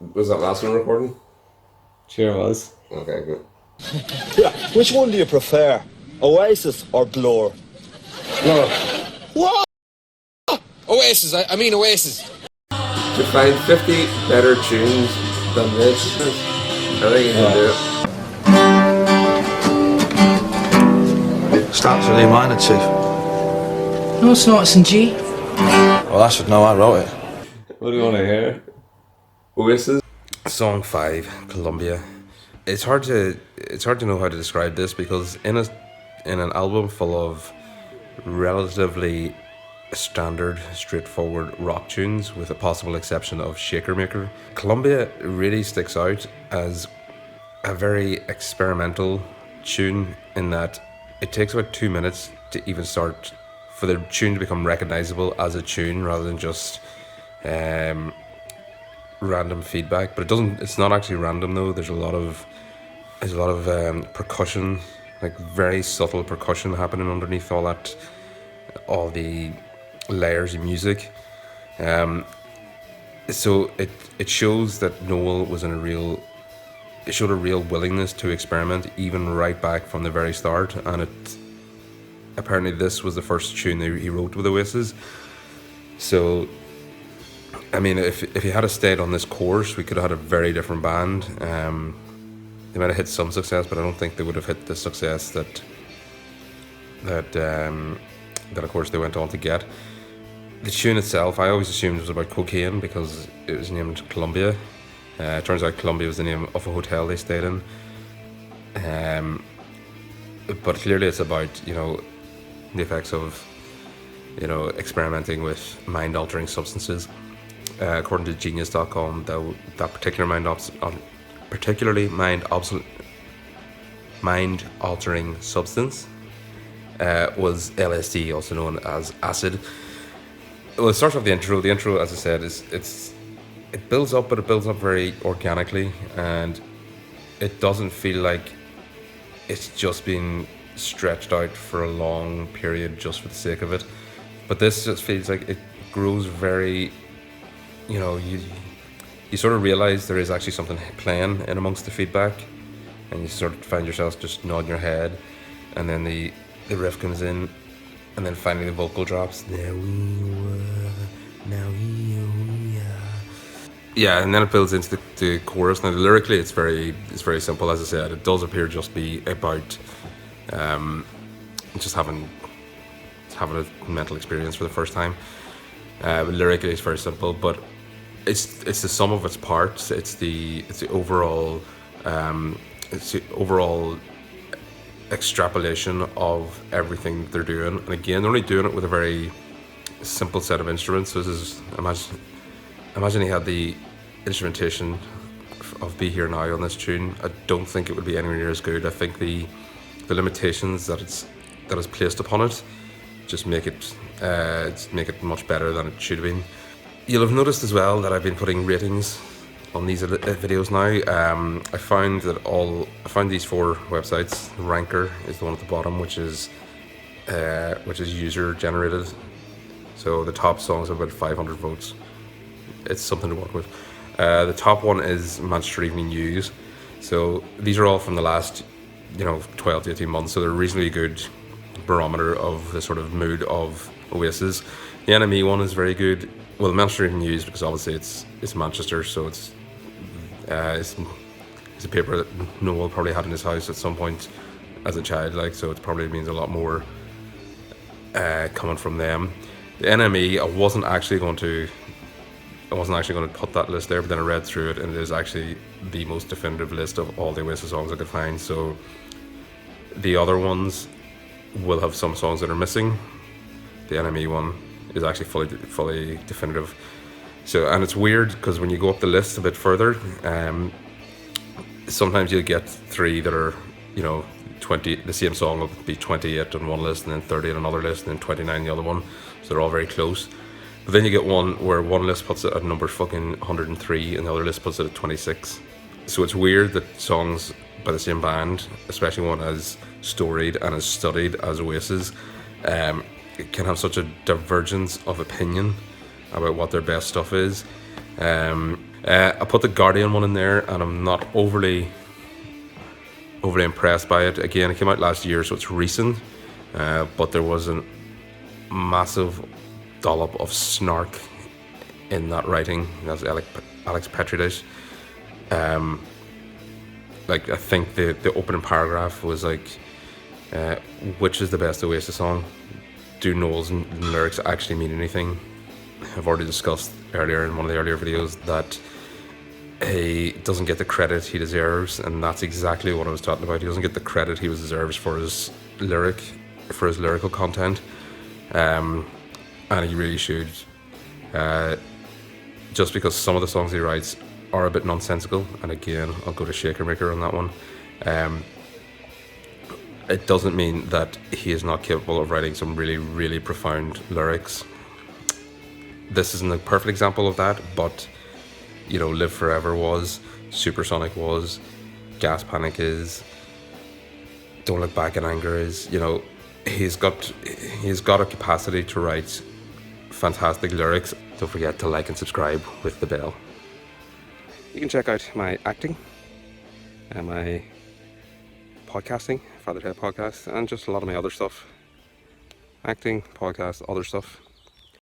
Was that last one recording? Sure was. Okay, good. Yeah, which one do you prefer? Oasis or Blur? Blur. What? Oasis, I mean Oasis. To find 50 better tunes than this, I think you can do it. Starts with E minor, Chief. No, it's not. It's in G. Well, I should know. I wrote it. What do you want to hear? Oasis. Song 5, Columbia. It's hard to know how to describe this because in an album full of relatively standard, straightforward rock tunes, with a possible exception of Shaker Maker, Columbia really sticks out as a very experimental tune in that it takes about 2 minutes to even start for the tune to become recognizable as a tune rather than just random feedback. But it's not actually random though. There's a lot of percussion, like very subtle percussion happening underneath all the layers of music. So it shows that Noel showed a real willingness to experiment even right back from the very start, and apparently this was the first tune that he wrote with Oasis. So I mean, if he had stayed on this course, we could have had a very different band. They might have hit some success, but I don't think they would have hit the success that of course they went on to get. The tune itself, I always assumed it was about cocaine because it was named Columbia. It turns out Columbia was the name of a hotel they stayed in. But clearly it's about, the effects of, experimenting with mind-altering substances. According to Genius.com, that particularly mind-altering substance was LSD, also known as acid. Well, it starts off the intro. The intro, as I said, it builds up, but it builds up very organically, and it doesn't feel like it's just been stretched out for a long period just for the sake of it. But this just feels like it grows very, you sort of realize there is actually something playing in amongst the feedback, and you sort of find yourself just nodding your head, and then the riff comes in, and then finally the vocal drops. Yeah, and then it builds into the chorus. Now lyrically, it's very simple. As I said, it does appear just be about just having a mental experience for the first time. But lyrically, it's very simple, but it's the sum of its parts. It's the overall extrapolation of everything that they're doing. And again, they're only doing it with a very simple set of instruments. So this is imagine he had the instrumentation of Be Here Now on this tune. I don't think it would be anywhere near as good. I think the limitations that is placed upon it just make it much better than it should have been. You'll have noticed as well that I've been putting ratings on these videos now. I found these 4 websites. Ranker is the one at the bottom, which is user generated. So the top songs have about 500 votes. It's something to work with. The top one is Manchester Evening News. So these are all from the last 12 to 18 months, so they're a reasonably good barometer of the sort of mood of Oasis. The NME one is very good. Well, Manchester Evening News, because obviously it's Manchester, so it's a paper that Noel probably had in his house at some point as a child, so it probably means a lot more coming from them. The NME, I wasn't actually going to put that list there, but then I read through it, and it is actually the most definitive list of all the Oasis songs I could find. So the other ones will have some songs that are missing. The NME one is actually fully definitive. So, and it's weird because when you go up the list a bit further, sometimes you'll get 3 that are 20. The same song will be 28 on one list, and then 30 on another list, and then 29 on the other one. So they're all very close. But then you get one where one list puts it at number fucking 103 and the other list puts it at 26. So it's weird that songs by the same band, especially one as storied and as studied as Oasis, can have such a divergence of opinion about what their best stuff is. I put the Guardian one in there, and I'm not overly impressed by it. Again, it came out last year, so it's recent, but there was a massive dollop of snark in that writing. That's Alex Petridis. Like, I think the opening paragraph was like, which is the best Oasis song? Do Noel's lyrics actually mean anything? I've already discussed earlier in one of the earlier videos that he doesn't get the credit he deserves, and that's exactly what I was talking about. He doesn't get the credit he deserves for his lyrical content, and he really should. Just because some of the songs he writes are a bit nonsensical, and again, I'll go to Shaker Maker on that one. It doesn't mean that he is not capable of writing some really, really profound lyrics. This isn't a perfect example of that, but you know, Live Forever was, Supersonic was, Gas Panic is, Don't Look Back in Anger is. You know, he's got a capacity to write fantastic lyrics. Don't forget to like and subscribe with the bell. You can check out my acting and my podcasting, Father Ted podcast, and just a lot of my other stuff. Acting, podcast, other stuff.